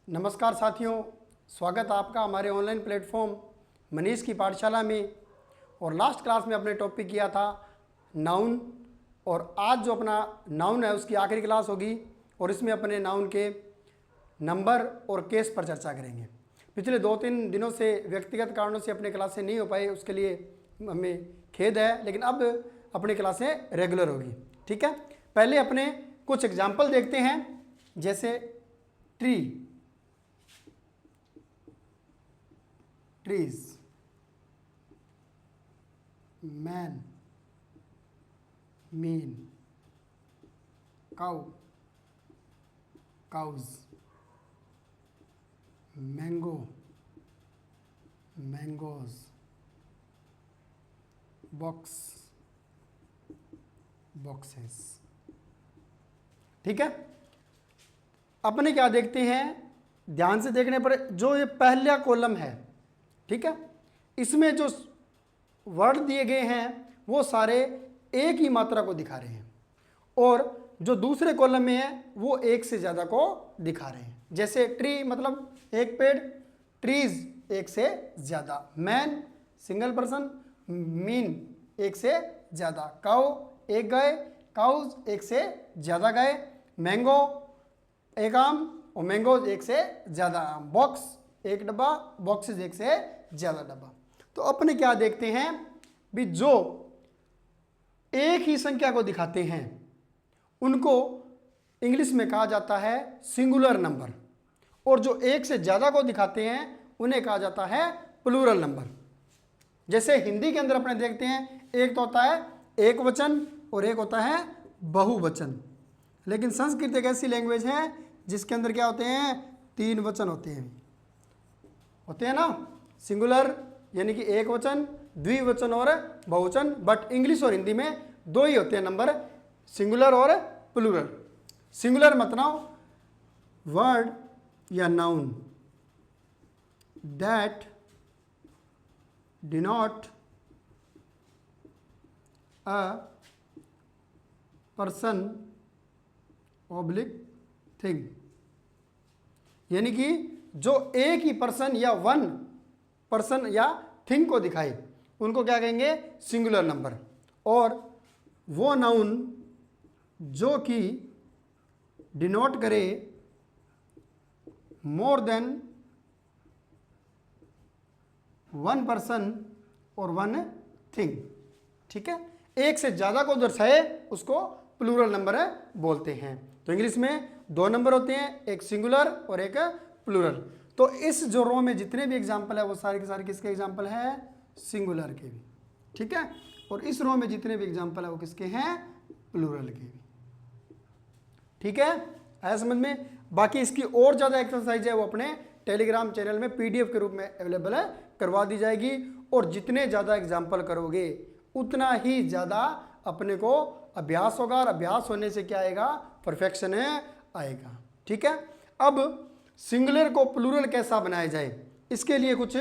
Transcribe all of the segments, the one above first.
नमस्कार साथियों, स्वागत है आपका हमारे ऑनलाइन प्लेटफॉर्म मनीष की पाठशाला में। और लास्ट क्लास में अपने टॉपिक किया था नाउन, और आज जो अपना नाउन है उसकी आखिरी क्लास होगी और इसमें अपने नाउन के नंबर और केस पर चर्चा करेंगे। पिछले 2-3 दिनों से व्यक्तिगत कारणों से अपनी क्लासें नहीं हो पाई, उसके लिए हमें खेद है, लेकिन अब अपनी क्लासें रेगुलर होगी। ठीक है, पहले अपने कुछ एग्जाम्पल देखते हैं, जैसे tree, trees, man, mean, cow, cows, mango, mangoes, box, boxes। ठीक है, अपने क्या देखते हैं, ध्यान से देखने पर जो ये पहला कॉलम है, ठीक है, इसमें जो वर्ड दिए गए हैं वो सारे एक ही मात्रा को दिखा रहे हैं, और जो दूसरे कॉलम में है वो एक से ज़्यादा को दिखा रहे हैं। जैसे ट्री मतलब एक पेड़, ट्रीज एक से ज़्यादा, मैन सिंगल पर्सन, मीन एक से ज़्यादा, काऊ एक गाय, काउज एक से ज़्यादा गाय, मैंगो एक आम और मैंगोज एक से ज़्यादा आम, बॉक्स एक डब्बा, बॉक्सेस एक से ज़्यादा डब्बा। तो अपने क्या देखते हैं भी, जो एक ही संख्या को दिखाते हैं उनको इंग्लिश में कहा जाता है सिंगुलर नंबर, और जो एक से ज़्यादा को दिखाते हैं उन्हें कहा जाता है प्लूरल नंबर। जैसे हिंदी के अंदर अपने देखते हैं, एक तो होता है एक वचन और एक होता है बहुवचन, लेकिन संस्कृत एक ऐसी लैंग्वेज है जिसके अंदर क्या होते हैं, 3 वचन होते हैं ना, सिंगुलर यानी कि एक वचन, द्विवचन और बहुवचन। बट इंग्लिश और हिंदी में 2 ही होते हैं नंबर, सिंगुलर और प्लूरल। सिंगुलर मतलब वर्ड या noun that denote a person oblique thing, यानी कि जो एक ही पर्सन या वन पर्सन या थिंग को दिखाए उनको क्या कहेंगे, सिंगुलर नंबर। और वो नाउन जो कि डिनोट करे मोर देन 1 पर्सन और 1 थिंग, ठीक है, एक से ज़्यादा को दर्शाए उसको प्लूरल नंबर बोलते हैं। तो इंग्लिश में 2 नंबर होते हैं, एक सिंगुलर और एक प्लूरल। तो इस जो रो में जितने भी एग्जाम्पल है वो सारे के सारे किसके एग्जाम्पल है, सिंगुलर के भी, ठीक है, और इस रो में जितने भी एग्जाम्पल है वो किसके हैं, प्लूरल के भी। ठीक है, आया समझ में। बाकी इसकी और ज़्यादा एक्सरसाइज है वो अपने टेलीग्राम चैनल में PDF के रूप में अवेलेबल है, करवा दी जाएगी। और जितने ज़्यादा एग्जाम्पल करोगे उतना ही ज़्यादा अपने को अभ्यास होगा, और अभ्यास होने से क्या आएगा, परफेक्शन आएगा। ठीक है, अब सिंगुलर को प्लूरल कैसा बनाया जाए, इसके लिए कुछ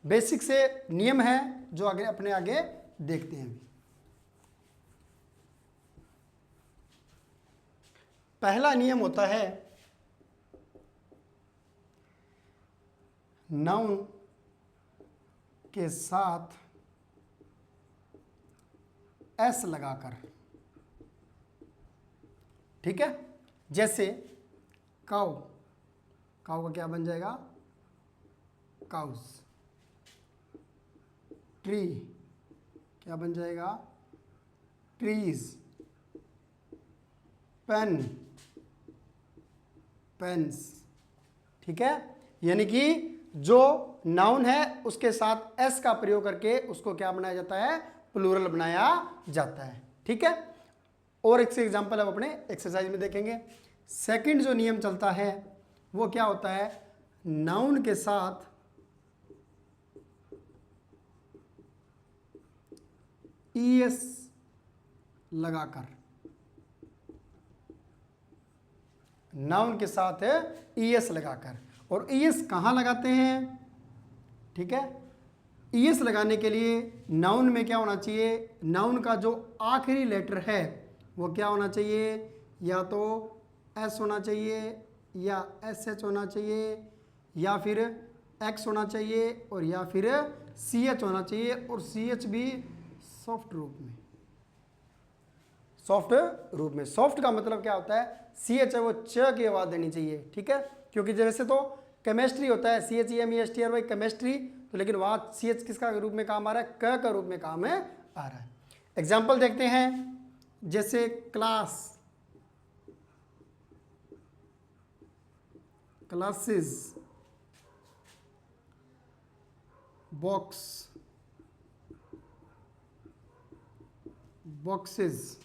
बेसिक से नियम है जो अपने आगे देखते हैं। पहला नियम होता है नाउन के साथ एस लगाकर, ठीक है। जैसे काउ, काउ का क्या बन जाएगा, काउस। ट्री क्या बन जाएगा, ट्रीज। पेन, पेन्स, ठीक है। यानी कि जो नाउन है उसके साथ एस का प्रयोग करके उसको क्या बनाया जाता है, प्लूरल बनाया जाता है। ठीक है, और एक से एग्जाम्पल अब अपने एक्सरसाइज में देखेंगे। सेकंड जो नियम चलता है वो क्या होता है, नाउन के साथ ES लगाकर, नाउन के साथ ES लगाकर। और ES कहाँ लगाते हैं, ठीक है, ES लगाने के लिए नाउन में क्या होना चाहिए, नाउन का जो आखिरी लेटर है वो क्या होना चाहिए, या तो S होना चाहिए या SH होना चाहिए या फिर X होना चाहिए और या फिर CH होना चाहिए और CH भी सॉफ्ट रूप में। सॉफ्ट रूप में, सॉफ्ट का मतलब क्या होता है, CH है वो च की आवाज़ देनी चाहिए, ठीक है। क्योंकि जैसे तो केमिस्ट्री होता है CHEMESTRY केमिस्ट्री, तो लेकिन वहाँ CH किसका रूप में काम आ रहा है, क का रूप में काम है आ रहा है। एग्जाम्पल देखते हैं, जैसे class, classes, box, boxes,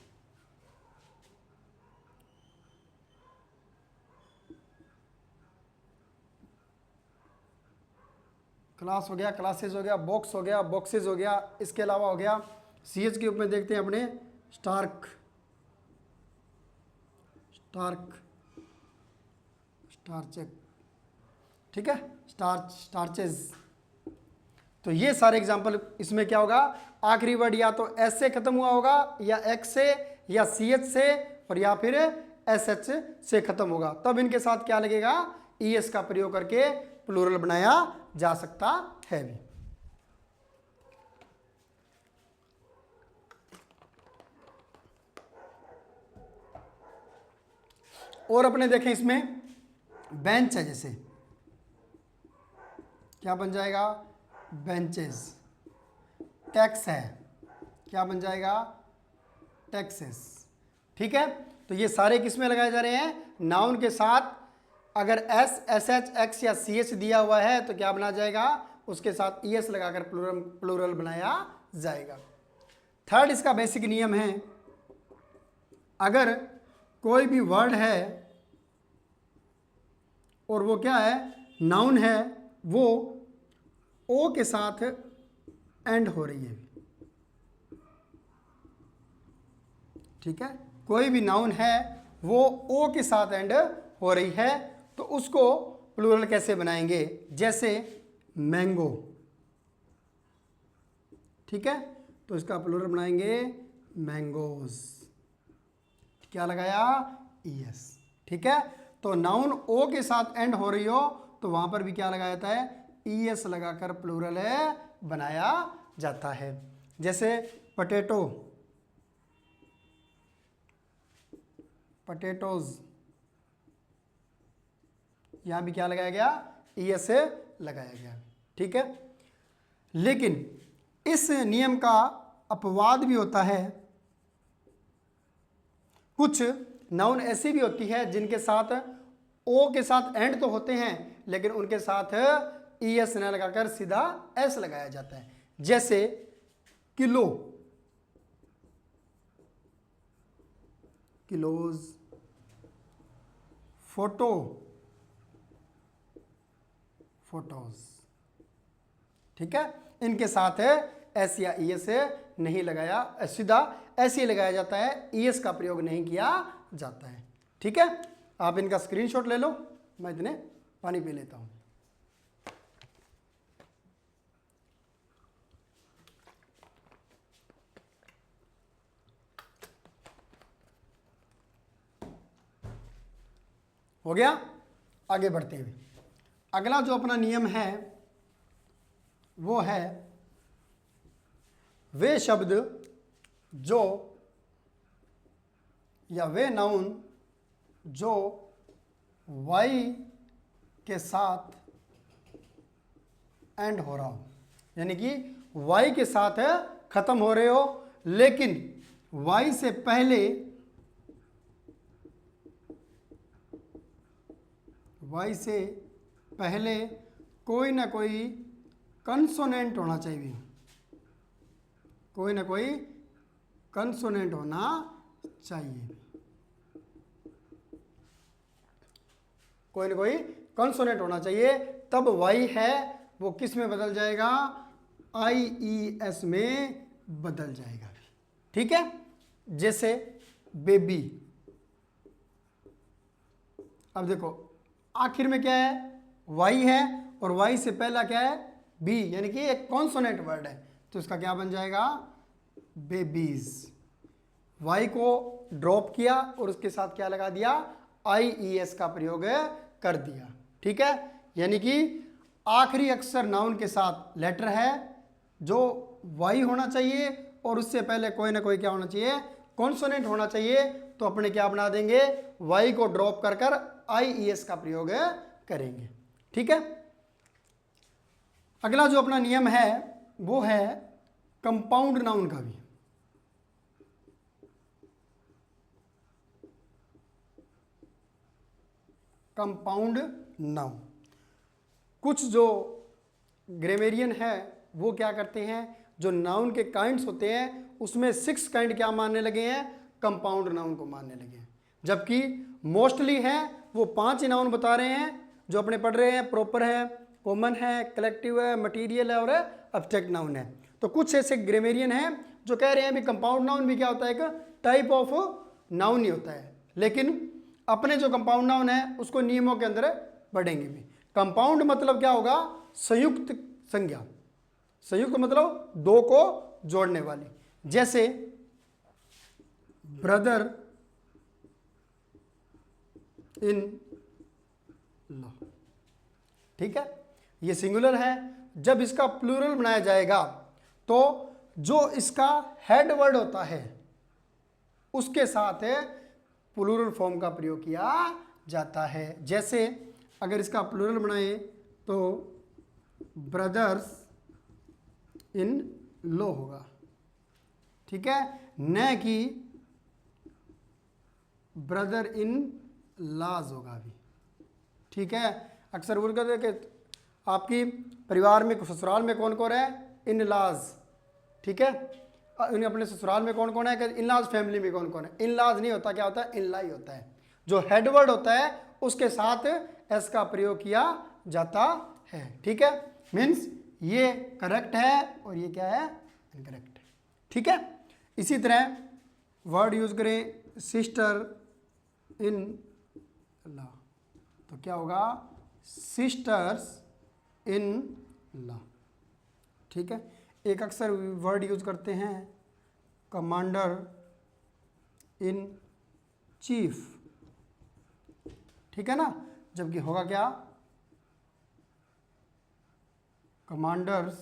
class हो गया, क्लासेस हो गया, बॉक्स हो गया, बॉक्सेस हो गया। इसके अलावा हो गया CH के रूप में देखते हैं अपने स्टार्क, स्टार्क, स्टार्चेक, ठीक है, स्टार्च, स्टार्चेस। तो ये सारे एग्जाम्पल, इसमें क्या होगा, आखिरी वर्ड या तो S से खत्म हुआ होगा या X से या CH से और या फिर SH से खत्म होगा, तब इनके साथ क्या लगेगा, ES का प्रयोग करके प्लूरल बनाया जा सकता है भी। और अपने देखें इसमें बेंच है, जैसे क्या बन जाएगा, बेंचेस। टैक्स है, क्या बन जाएगा, टैक्सेस, ठीक है। तो ये सारे किस में लगाए जा रहे हैं, नाउन के साथ। अगर S, SH, X या CH दिया हुआ है तो क्या बना जाएगा, उसके साथ ES लगाकर प्लूरल बनाया जाएगा। थर्ड इसका बेसिक नियम है, अगर कोई भी वर्ड है और वो क्या है, नाउन है, वो O के साथ एंड हो रही है, ठीक है, कोई भी नाउन है वो O के साथ एंड हो रही है, तो उसको प्लूरल कैसे बनाएंगे, जैसे मैंगो, ठीक है, तो इसका प्लूरल बनाएंगे मैंगोज, क्या लगाया, ES, ठीक है। तो नाउन O के साथ एंड हो रही हो तो वहां पर भी क्या लगाया जाता है, ES लगाकर प्लूरल बनाया जाता है। जैसे पोटैटो, पोटैटोज, यहां भी क्या लगाया गया, ES लगाया गया, ठीक है। लेकिन इस नियम का अपवाद भी होता है, कुछ नाउन ऐसी भी होती है जिनके साथ O के साथ एंड तो होते हैं लेकिन उनके साथ ES न लगाकर सीधा S लगाया जाता है। जैसे किलो, किलोज, फोटो, फोटोज, ठीक है, इनके साथ S या ES नहीं लगाया, सीधा ऐसे ही लगाया जाता है, ES का प्रयोग नहीं किया जाता है, ठीक है। आप इनका स्क्रीनशॉट ले लो, मैं इतने पानी पी लेता हूं। हो गया, आगे बढ़ते हुए अगला जो अपना नियम है वो है वे शब्द जो या वे नाउन जो Y के साथ एंड हो रहा हो, यानी कि Y के साथ खत्म हो रहे हो लेकिन Y से पहले, Y से पहले कोई ना कोई कंसोनेंट होना चाहिए, कोई ना कोई कंसोनेंट होना चाहिए, कोई ना कोई कंसोनेंट होना चाहिए, तब Y है वो किस में बदल जाएगा, IES में बदल जाएगा, ठीक है। जैसे बेबी, अब देखो आखिर में क्या है, Y है और Y से पहला क्या है, B, यानी कि एक कॉन्सोनेंट वर्ड है, तो इसका क्या बन जाएगा, बेबीज। Y को ड्रॉप किया और उसके साथ क्या लगा दिया, IES का प्रयोग कर दिया। ठीक है, यानी कि आखिरी अक्षर नाउन के साथ लेटर है जो वाई होना चाहिए और उससे पहले कोई ना कोई क्या होना चाहिए, कॉन्सोनेंट होना चाहिए। तो अपने क्या बना देंगे, वाई को ड्रॉप कर कर IES का प्रयोग करेंगे। ठीक है, अगला जो अपना नियम है वो है कंपाउंड नाउन का भी। कंपाउंड नाउन, कुछ जो ग्रामेरियन है वो क्या करते हैं, जो नाउन के काइंड्स होते हैं उसमें 6 काइंड क्या मानने लगे हैं, कंपाउंड नाउन को मानने लगे हैं। जबकि मोस्टली है वो 5 ही नाउन बता रहे हैं जो अपने पढ़ रहे हैं, प्रॉपर है, कॉमन है, कलेक्टिव है, मटीरियल है और एब्स्ट्रैक्ट नाउन है। तो कुछ ऐसे ग्रामेरियन हैं जो कह रहे हैं भी कंपाउंड नाउन भी क्या होता है, एक टाइप ऑफ नाउन ही होता है। लेकिन अपने जो कंपाउंड नाउन है उसको नियमों के अंदर पढ़ेंगे भी। कंपाउंड मतलब क्या होगा, संयुक्त संज्ञा। संयुक्त मतलब दो को जोड़ने वाली, जैसे ब्रदर इन लॉ। ठीक है, ये सिंगुलर है। जब इसका प्लूरल बनाया जाएगा तो जो इसका हेड वर्ड होता है उसके साथ प्लूरल फॉर्म का प्रयोग किया जाता है। जैसे अगर इसका प्लूरल बनाए तो ब्रदर्स इन लॉ होगा। ठीक है, न कि ब्रदर इन लाज होगा भी। ठीक है, अक्सर बोल करते कि आपकी परिवार में ससुराल में कौन कौन है, इन लाज। ठीक है, उन्हें अपने ससुराल में कौन कौन है, इन लाज फैमिली में कौन कौन है। इन लाज नहीं होता, क्या होता है, इन ला ही होता है। जो हेडवर्ड होता है उसके साथ एस का प्रयोग किया जाता है। ठीक है, मीन्स ये करेक्ट है और ये क्या है, इनकरेक्ट है। ठीक है, इसी तरह वर्ड यूज करें सिस्टर इन लॉ, तो क्या होगा, सिस्टर्स इन लॉ। ठीक है, एक अक्सर वर्ड यूज करते हैं कमांडर इन चीफ। ठीक है ना, जबकि होगा क्या, कमांडर्स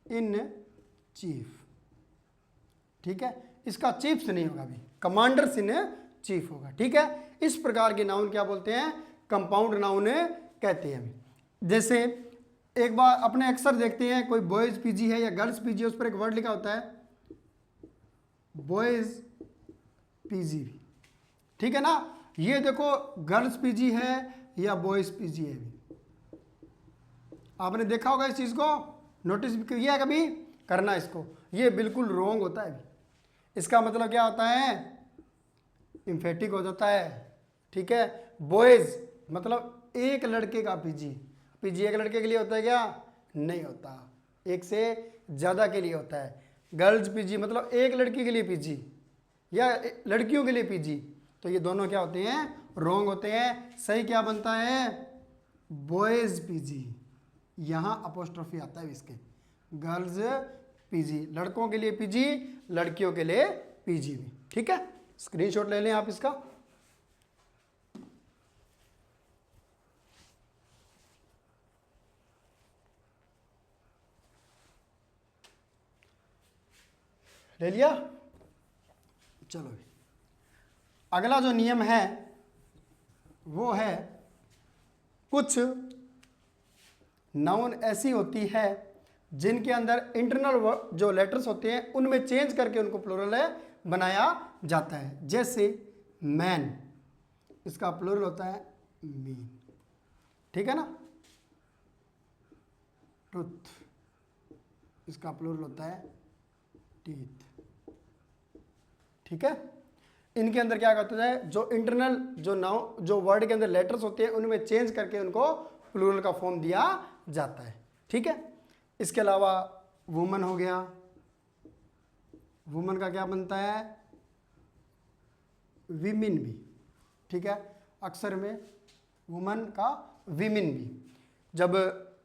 इन चीफ। ठीक है, इसका चीफ से नहीं होगा भी, कमांडर्स इन चीफ होगा। ठीक है, इस प्रकार के नाउन क्या बोलते हैं, कंपाउंड नाउन कहते हैं। जैसे एक बार अपने अक्सर देखते हैं कोई बॉयज पीजी है या गर्ल्स पीजी है, उस पर एक वर्ड लिखा होता है बॉयज पीजी भी। ठीक है ना, ये देखो गर्ल्स पीजी है या बॉयज पीजी है भी। आपने देखा होगा इस चीज को, नोटिस भी किया है कभी, करना इसको, ये बिल्कुल रॉन्ग होता है। इसका मतलब क्या होता है, इम्फेटिक हो जाता है। ठीक है, बॉयज मतलब एक लड़के का पीजी। पीजी एक लड़के के लिए होता है क्या, नहीं होता, एक से ज़्यादा के लिए होता है। गर्ल्स पीजी मतलब एक लड़की के लिए पीजी या लड़कियों के लिए पीजी। तो ये दोनों क्या होते हैं, रॉन्ग होते हैं। सही क्या बनता है, बॉयज पीजी, यहाँ अपोस्ट्रोफी आता है इसके, गर्ल्स पीजी, लड़कों के लिए पीजी, लड़कियों के लिए पीजी भी। ठीक है, स्क्रीनशॉट ले लें आप इसका। ले लिया, चलो अगला जो नियम है वो है, कुछ नाउन ऐसी होती है जिनके अंदर इंटरनल जो लेटर्स होते हैं उनमें चेंज करके उनको प्लूरल बनाया जाता है। जैसे मैन, इसका प्लूरल होता है मीन। ठीक है ना, ट्रुथ, इसका प्लूरल होता है टीथ। ठीक है, इनके अंदर क्या करता है, जो इंटरनल जो वर्ड के अंदर लेटर्स होते हैं उनमें चेंज करके उनको प्लूरल का फॉर्म दिया जाता है। ठीक है, इसके अलावा वुमन हो गया, वुमन का क्या बनता है, विमेन भी। ठीक है, अक्सर में वुमन का विमेन भी। जब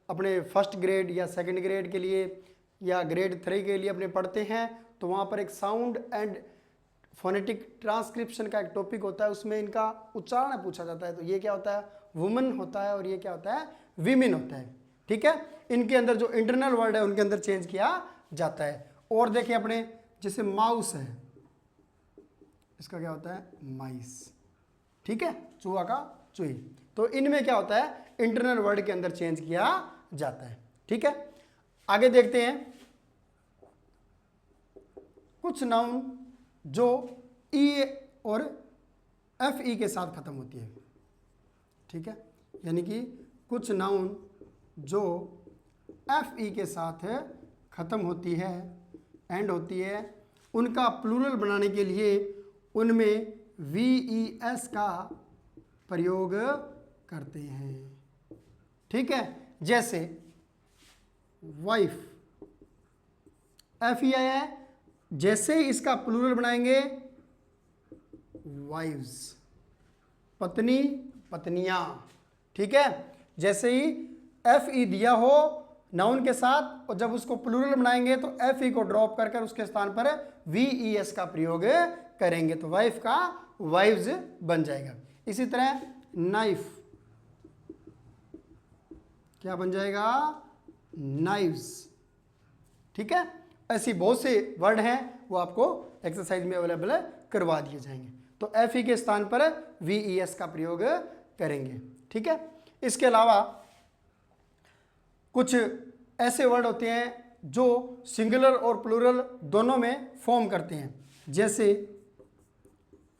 अपने फर्स्ट ग्रेड या सेकंड ग्रेड के लिए या ग्रेड 3 के लिए अपने पढ़ते हैं तो वहाँ पर एक साउंड एंड फोनेटिक ट्रांसक्रिप्शन का एक टॉपिक होता है, उसमें इनका उच्चारण पूछा जाता है। तो ये क्या होता है, वुमन होता है, और ये क्या होता है, विमेन होता है। ठीक है, इनके अंदर जो इंटरनल वर्ड है उनके अंदर चेंज किया जाता है। और देखिए अपने जैसे माउस है, इसका क्या होता है, माइस। ठीक है, चूहा का चूही। तो इनमें क्या होता है, इंटरनल वर्ड के अंदर चेंज किया जाता है। ठीक है, आगे देखते हैं कुछ नाउन जो ई और एफ ई के साथ खत्म होती है। ठीक है, यानी कि कुछ नाउन जो एफ ई के साथ खत्म होती है, एंड होती है, उनका प्लूरल बनाने के लिए उनमें वी ई एस का प्रयोग करते हैं। ठीक है, जैसे वाइफ, एफ ई आई है, जैसे ही इसका प्लूरल बनाएंगे वाइव्स, पत्नी पत्नियां। ठीक है, जैसे ही एफ ई दिया हो नाउन के साथ, और जब उसको प्लूरल बनाएंगे तो एफ ई को ड्रॉप कर उसके स्थान पर वी ई एस का प्रयोग करेंगे, तो वाइफ का वाइव्स बन जाएगा। इसी तरह नाइफ, क्या बन जाएगा, नाइव्स। ठीक है, ऐसी बहुत से वर्ड हैं, वो आपको एक्सरसाइज में अवेलेबल करवा दिए जाएंगे। तो एफ ई के स्थान पर वी ई एस का प्रयोग करेंगे। ठीक है, इसके अलावा कुछ ऐसे वर्ड होते हैं जो सिंगुलर और प्लूरल दोनों में फॉर्म करते हैं, जैसे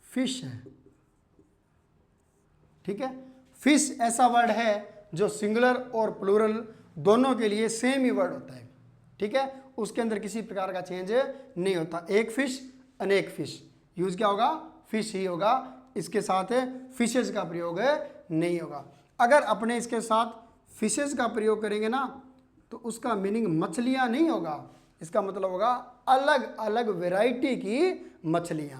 फिश है। ठीक है, फिश ऐसा वर्ड है जो सिंगुलर और प्लूरल दोनों के लिए सेम ही वर्ड होता है। ठीक है, उसके अंदर किसी प्रकार का चेंज नहीं होता। एक फिश अनेक फिश, यूज क्या होगा, फिश ही होगा, इसके साथ फिशेज का प्रयोग नहीं होगा। अगर अपने इसके साथ फिशेज का प्रयोग करेंगे ना, तो उसका मीनिंग मछलियां नहीं होगा, इसका मतलब होगा अलग अलग वैरायटी की मछलियां।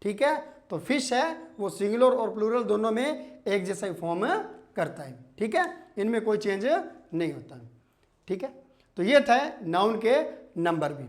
ठीक है, तो फिश है वो सिंगुलर और प्लूरल दोनों में एक जैसा ही फॉर्म करता है। ठीक है, इनमें कोई चेंज नहीं होता। ठीक है, तो ये था नाउन के नंबर भी।